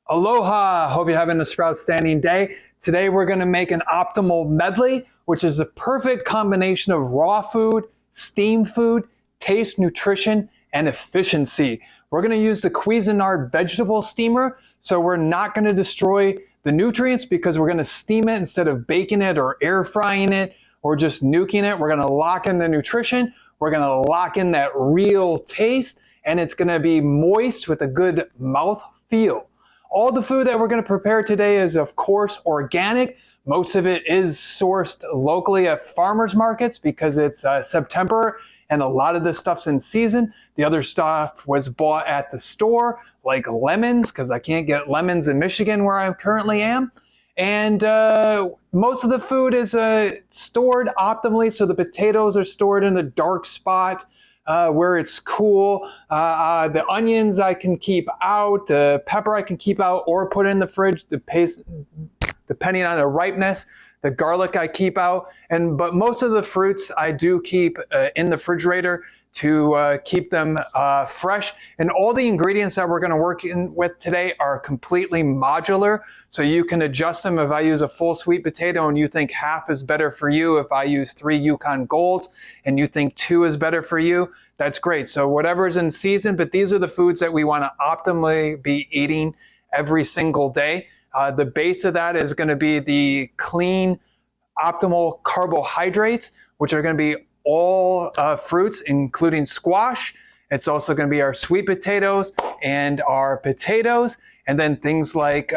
Aloha! Hope you're having a Sproutstanding day. Today we're going to make an optimal medley, which is the perfect combination of raw food, steamed food, taste, nutrition, and efficiency. We're going to use the Cuisinart vegetable steamer, so we're not going to destroy the nutrients because we're going to steam it instead of baking it or air frying it or just nuking it. We're going to lock in the nutrition. We're going to lock in that real taste, and it's going to be moist with a good mouth feel. All the food that we're going to prepare today is, of course, organic. Most of it is sourced locally at farmers markets because it's September and a lot of this stuff's in season. The other stuff was bought at the store, like lemons, because I can't get lemons in Michigan where I currently am. And most of the food is stored optimally, so the potatoes are stored in a dark spot where it's cool. The onions I can keep out, the pepper I can keep out or put in the fridge, depending on the ripeness. The garlic I keep out, but most of the fruits I do keep in the refrigerator to keep them fresh. And all the ingredients that we're going to work with today are completely modular, so you can adjust them. If I use a full sweet potato and you think half is better for you, if I use 3 Yukon Gold and you think 2 is better for you, that's great. So whatever's in season, but these are the foods that we want to optimally be eating every single day. The base of that is going to be the clean, optimal carbohydrates, which are going to be all fruits, including squash. It's also going to be our sweet potatoes and our potatoes, and then things like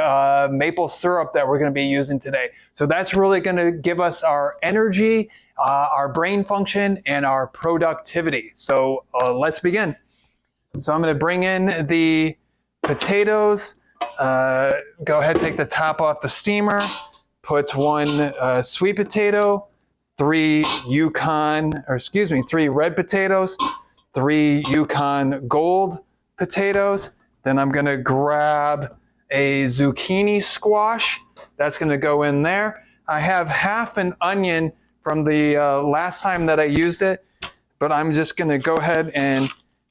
maple syrup that we're going to be using today. So that's really going to give us our energy, our brain function, and our productivity. So let's begin. So I'm going to bring in the potatoes. Go ahead, take the top off the steamer, put 1 sweet potato, 3 red potatoes, 3 Yukon Gold potatoes. Then I'm going to grab a zucchini squash. That's going to go in there. I have half an onion from the last time that I used it, but I'm just going to go ahead and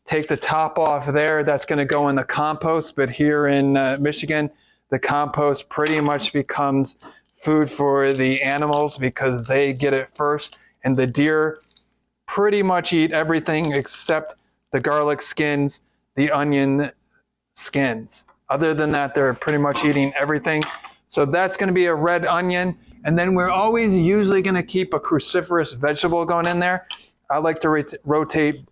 take the top off there. That's going to go in the compost, but here in Michigan, the compost pretty much becomes food for the animals because they get it first, and the deer pretty much eat everything except the garlic skins, the onion skins. Other than that, they're pretty much eating everything. So that's going to be a red onion, and then we're always usually going to keep a cruciferous vegetable going in there. I like to rotate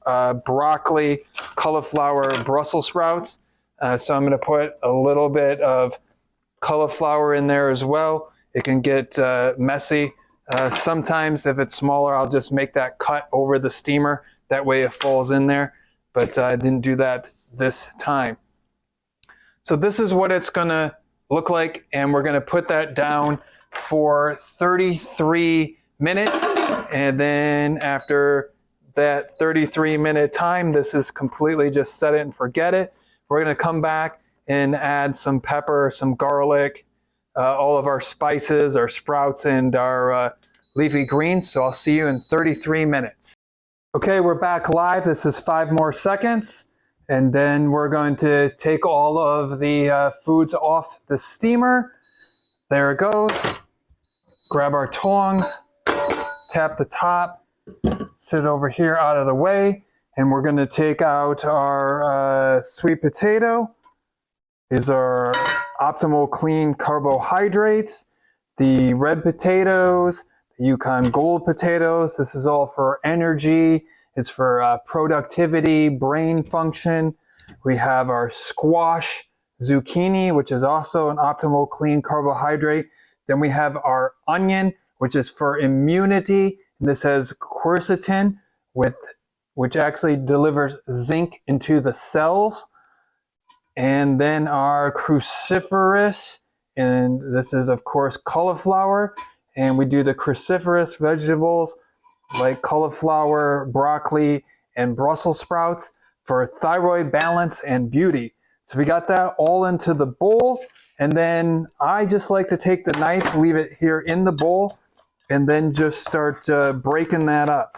broccoli, cauliflower, Brussels sprouts. So I'm going to put a little bit of cauliflower in there as well. It can get messy. Sometimes if it's smaller, I'll just make that cut over the steamer. That way it falls in there. But I didn't do that this time. So this is what it's going to look like. And we're going to put that down for 33 minutes. And then after that 33-minute time, this is completely just set it and forget it. We're going to come back and add some pepper, some garlic, all of our spices, our sprouts, and our leafy greens. So I'll see you in 33 minutes. Okay, we're back live. This is 5 more seconds. And then we're going to take all of the foods off the steamer. There it goes. Grab our tongs. Tap the top, sit over here out of the way, and we're going to take out our sweet potato. These are optimal clean carbohydrates. The red potatoes, the Yukon Gold potatoes, this is all for energy. It's for productivity, brain function. We have our squash zucchini, which is also an optimal clean carbohydrate. Then we have our onion, which is for immunity. This has quercetin, which actually delivers zinc into the cells. And then our cruciferous, and this is of course cauliflower. And we do the cruciferous vegetables like cauliflower, broccoli, and Brussels sprouts for thyroid balance and beauty. So we got that all into the bowl. And then I just like to take the knife, leave it here in the bowl, and then just start breaking that up.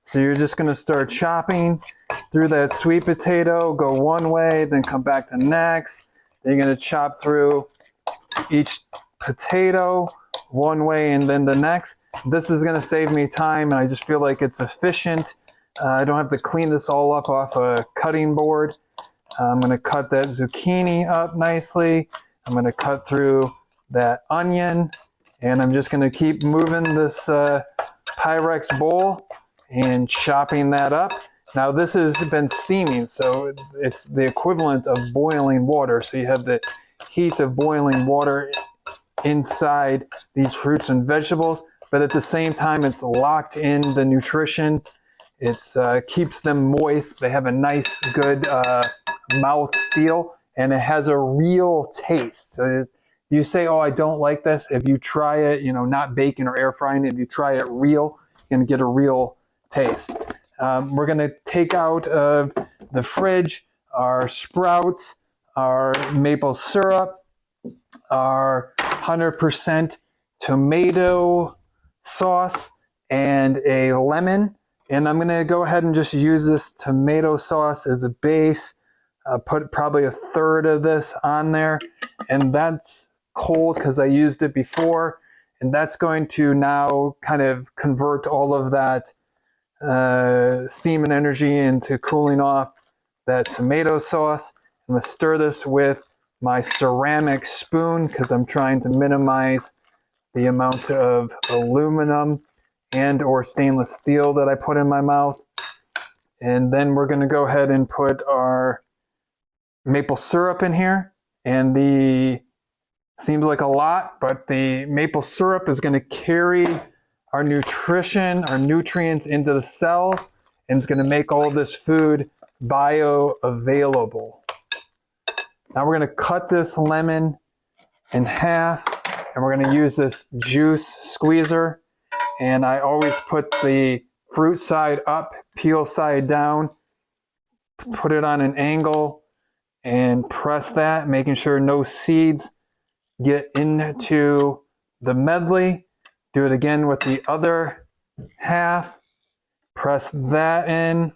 So you're just going to start chopping through that sweet potato, go one way, then come back to next, Then you're going to chop through each potato one way and then the next. This is going to save me time, and I just feel like it's efficient. I don't have to clean this all up off a cutting board. I'm going to cut that zucchini up nicely. I'm going to cut through that onion, and I'm just going to keep moving this Pyrex bowl and chopping that up. Now this has been steaming, so it's the equivalent of boiling water. So you have the heat of boiling water inside these fruits and vegetables, but at the same time it's locked in the nutrition. It keeps them moist. They have a nice, good mouth feel, and it has a real taste. So you say, oh, I don't like this. If you try it, not baking or air frying, if you try it real, you're going to get a real taste. We're going to take out of the fridge our sprouts, our maple syrup, our 100% tomato sauce, and a lemon. And I'm going to go ahead and just use this tomato sauce as a base. Put probably 1/3 of this on there. And that's cold because I used it before. And that's going to now kind of convert all of that steam and energy into cooling off that tomato sauce. I'm going to stir this with my ceramic spoon because I'm trying to minimize the amount of aluminum and or stainless steel that I put in my mouth. And then we're going to go ahead and put our maple syrup in here. And seems like a lot, but the maple syrup is going to carry our nutrition, our nutrients into the cells, and it's going to make all this food bioavailable. Now we're going to cut this lemon in half, and we're going to use this juice squeezer. And I always put the fruit side up, peel side down, put it on an angle, and press that, making sure no seeds get into the medley. Do it again with the other half. Press that in.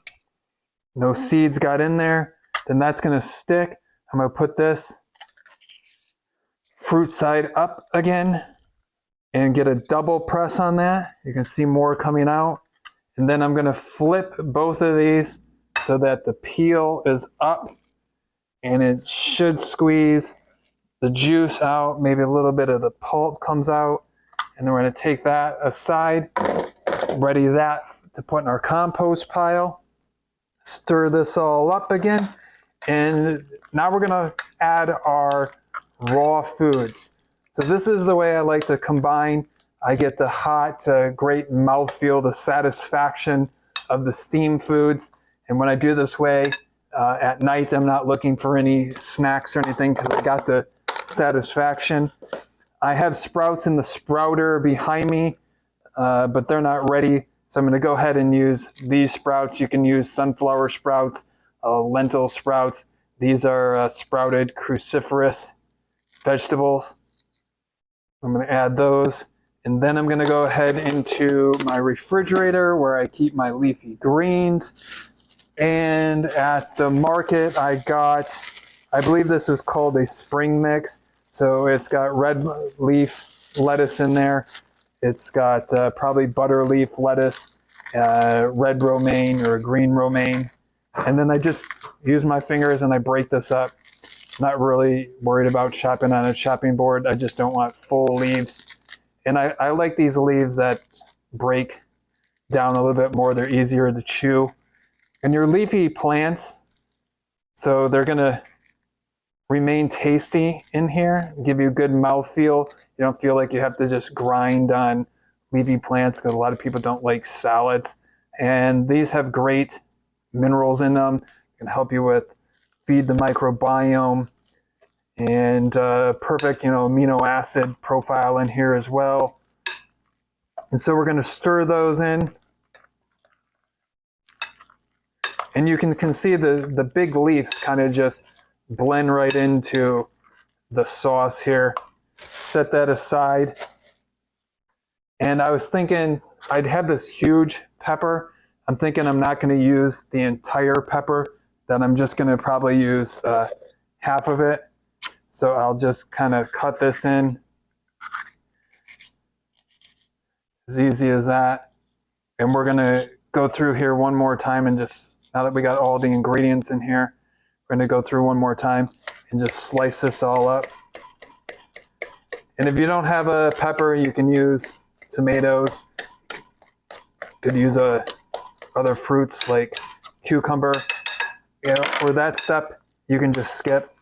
No seeds got in there. Then that's going to stick. I'm going to put this fruit side up again and get a double press on that. You can see more coming out. And then I'm going to flip both of these so that the peel is up, and it should squeeze the juice out. Maybe a little bit of the pulp comes out. And then we're going to take that aside, ready that to put in our compost pile. Stir this all up again. And now we're going to add our raw foods. So this is the way I like to combine. I get the hot, great mouthfeel, the satisfaction of the steam foods. And when I do this way, at night, I'm not looking for any snacks or anything because I got the satisfaction. I have sprouts in the sprouter behind me, but they're not ready. So I'm going to go ahead and use these sprouts. You can use sunflower sprouts, lentil sprouts. These are sprouted cruciferous vegetables. I'm going to add those. And then I'm going to go ahead into my refrigerator where I keep my leafy greens. And at the market, I got, I believe this is called a spring mix. So it's got red leaf lettuce in there. It's got probably butter leaf lettuce, red romaine or green romaine. And then I just use my fingers and I break this up. Not really worried about chopping on a chopping board. I just don't want full leaves. And I like these leaves that break down a little bit more. They're easier to chew. And your leafy plants, so they're going to remain tasty in here, give you a good mouthfeel. You don't feel like you have to just grind on leafy plants because a lot of people don't like salads. And these have great minerals in them. Can help you with feed the microbiome, and perfect, amino acid profile in here as well. And so we're going to stir those in. And you can see the big leaves kind of just blend right into the sauce here. Set that aside. And I was thinking I'd have this huge pepper. I'm thinking I'm not going to use the entire pepper, that I'm just going to probably use half of it. So I'll just kind of cut this in. As easy as that. And we're going to go through here one more time and just, now that we got all the ingredients in here, we're going to go through one more time and just slice this all up. And if you don't have a pepper, you can use tomatoes. You could use other fruits like cucumber. You know, for that step, you can just skip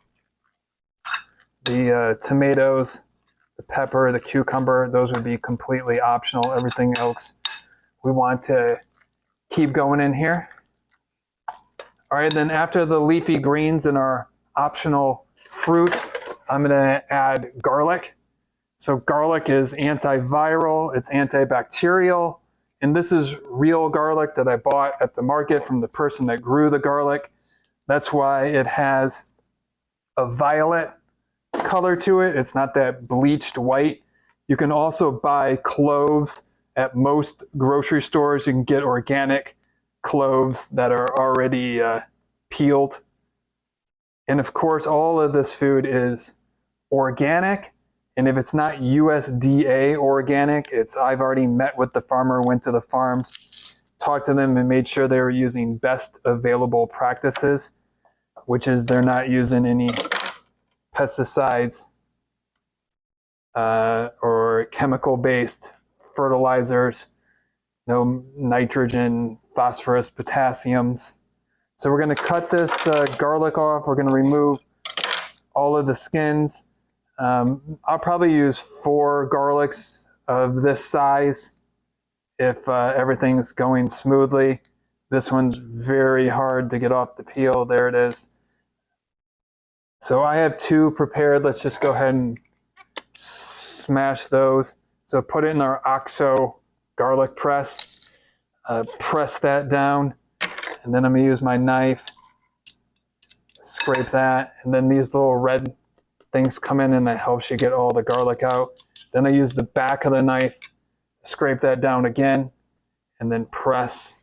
the tomatoes, the pepper, the cucumber. Those would be completely optional. Everything else we want to keep going in here. All right, then after the leafy greens and our optional fruit, I'm gonna add garlic. So garlic is antiviral, it's antibacterial, and this is real garlic that I bought at the market from the person that grew the garlic. That's why it has a violet color to it. It's not that bleached white. You can also buy cloves at most grocery stores. You can get organic cloves that are already peeled. And of course, all of this food is organic. And if it's not USDA organic, I've already met with the farmer, went to the farms, talked to them and made sure they were using best available practices, which is they're not using any pesticides or chemical-based fertilizers, no nitrogen, phosphorus, potassiums. So we're going to cut this garlic off. We're going to remove all of the skins. I'll probably use 4 garlics of this size if everything's going smoothly. This one's very hard to get off the peel. There it is. So I have 2 prepared. Let's just go ahead and smash those. So put it in our OXO garlic press. Press that down. And then I'm going to use my knife. Scrape that. And then these little red things come in and that helps you get all the garlic out. Then I use the back of the knife. Scrape that down again. And then press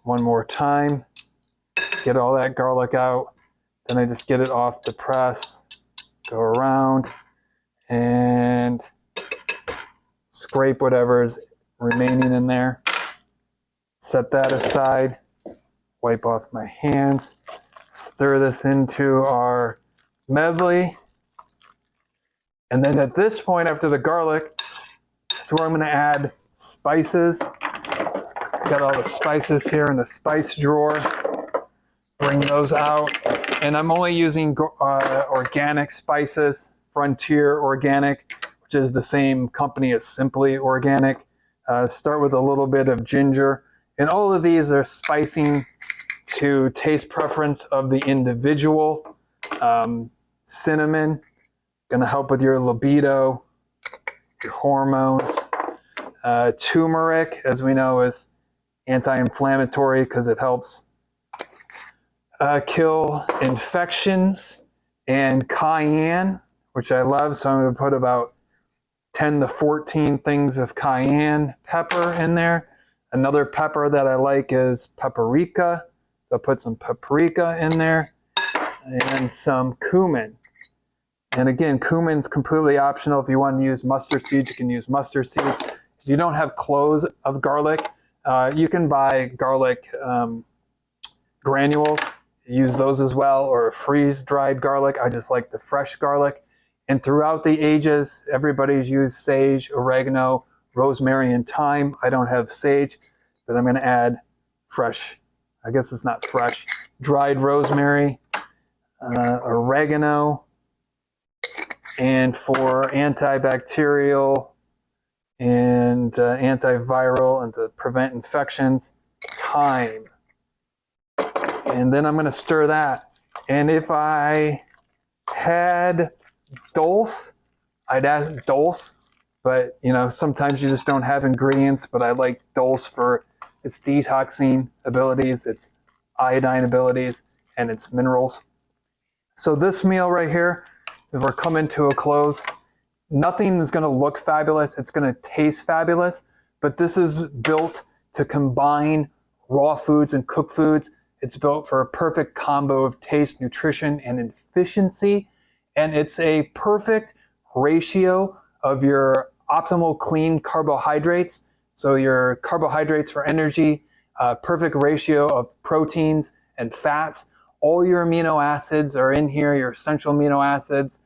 one more time. Get all that garlic out. Then I just get it off the press. Go around. And scrape whatever's remaining in there. Set that aside. Wipe off my hands. Stir this into our medley. And then at this point, after the garlic, is where I'm going to add spices. Got all the spices here in the spice drawer. Bring those out. And I'm only using organic spices, Frontier Organic, which is the same company as Simply Organic. Start with a little bit of ginger. And all of these are spicing to taste preference of the individual. Cinnamon, gonna help with your libido, your hormones. Turmeric, as we know, is anti-inflammatory because it helps kill infections. And cayenne, which I love, so I'm gonna put about 10 to 14 things of cayenne pepper in there. Another pepper that I like is paprika. So I'll put some paprika in there and some cumin. And again, cumin's completely optional. If you want to use mustard seeds, you can use mustard seeds. If you don't have cloves of garlic, you can buy garlic granules. Use those as well, or freeze-dried garlic. I just like the fresh garlic. And throughout the ages, everybody's used sage, oregano, rosemary, and thyme. I don't have sage, but I'm going to add fresh, I guess it's not fresh, dried rosemary, oregano, and for antibacterial and antiviral and to prevent infections, thyme. And then I'm going to stir that. And if I had dulse, I'd add dulse. But, you know, sometimes you just don't have ingredients, but I like dulse for its detoxing abilities, its iodine abilities, and its minerals. So this meal right here, we're coming to a close. Nothing is going to look fabulous. It's going to taste fabulous, but this is built to combine raw foods and cooked foods. It's built for a perfect combo of taste, nutrition, and efficiency. And it's a perfect ratio of your optimal clean carbohydrates. So your carbohydrates for energy, perfect ratio of proteins and fats. All your amino acids are in here, your essential amino acids,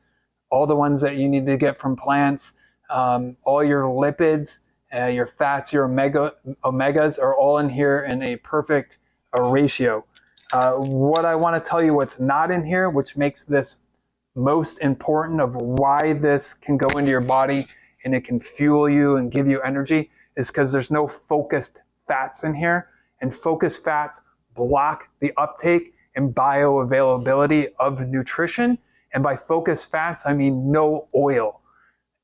all the ones that you need to get from plants, all your lipids, your fats, your omegas are all in here in a perfect ratio. What I want to tell you what's not in here, which makes this most important of why this can go into your body and it can fuel you and give you energy, is because there's no focused fats in here. And focused fats block the uptake and bioavailability of nutrition. And by focused fats, I mean no oil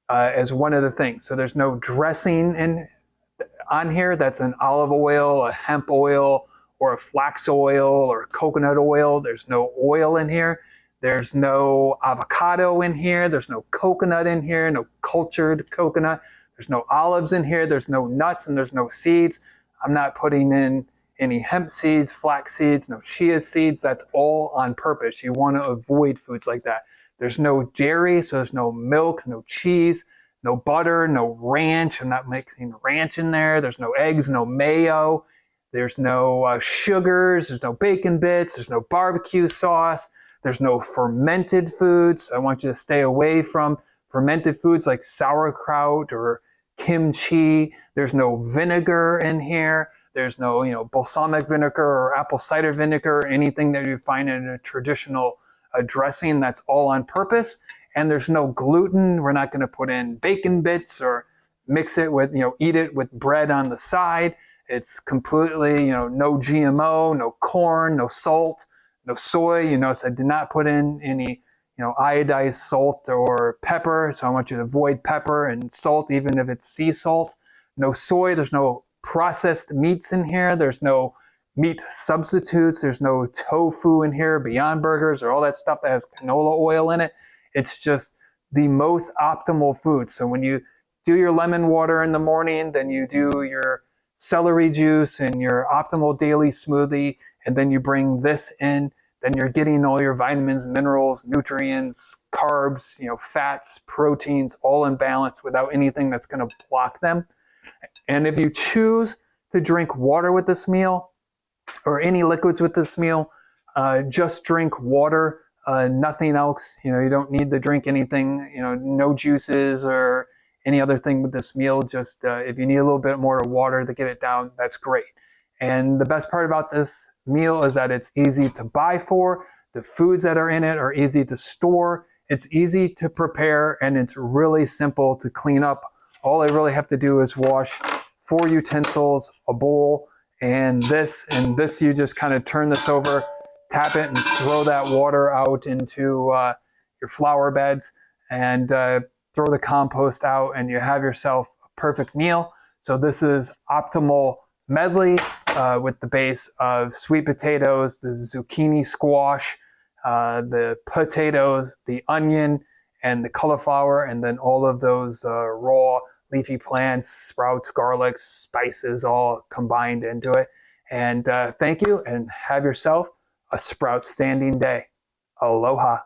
as one of the things. So there's no dressing on here that's an olive oil, a hemp oil, or a flax oil, or coconut oil. There's no oil in here. There's no avocado in here. There's no coconut in here, no cultured coconut. There's no olives in here. There's no nuts and there's no seeds. I'm not putting in any hemp seeds, flax seeds, no chia seeds. That's all on purpose. You want to avoid foods like that. There's no dairy, so there's no milk, no cheese, no butter, no ranch. I'm not mixing ranch in there. There's no eggs, no mayo. There's no sugars. There's no bacon bits. There's no barbecue sauce. There's no fermented foods. I want you to stay away from fermented foods like sauerkraut or kimchi. There's no vinegar in here. There's no, balsamic vinegar or apple cider vinegar, or anything that you find in a traditional dressing. That's all on purpose. And there's no gluten. We're not going to put in bacon bits or mix it with, eat it with bread on the side. It's completely, no GMO, no corn, no salt, no soy. You notice I did not put in any, iodized salt or pepper. So I want you to avoid pepper and salt, even if it's sea salt. No soy. There's no processed meats in here. There's no meat substitutes. There's no tofu in here, Beyond Burgers, or all that stuff that has canola oil in it. It's just the most optimal food. So when you do your lemon water in the morning, then you do your celery juice and your optimal daily smoothie, and then you bring this in, then you're getting all your vitamins, minerals, nutrients, carbs, fats, proteins, all in balance without anything that's going to block them. And if you choose to drink water with this meal or any liquids with this meal, just drink water, nothing else. You don't need to drink anything, no juices or any other thing with this meal. Just if you need a little bit more water to get it down, that's great. And the best part about this meal is that it's easy to buy for. The foods that are in it are easy to store. It's easy to prepare, and it's really simple to clean up. All I really have to do is wash 4 utensils, a bowl, and this you just kind of turn this over, tap it, and throw that water out into your flower beds, and throw the compost out, and you have yourself a perfect meal. So this is optimal medley with the base of sweet potatoes, the zucchini squash, the potatoes, the onion, and the cauliflower, and then all of those raw leafy plants, sprouts, garlic, spices, all combined into it. And thank you, and have yourself a Sproutstanding day. Aloha.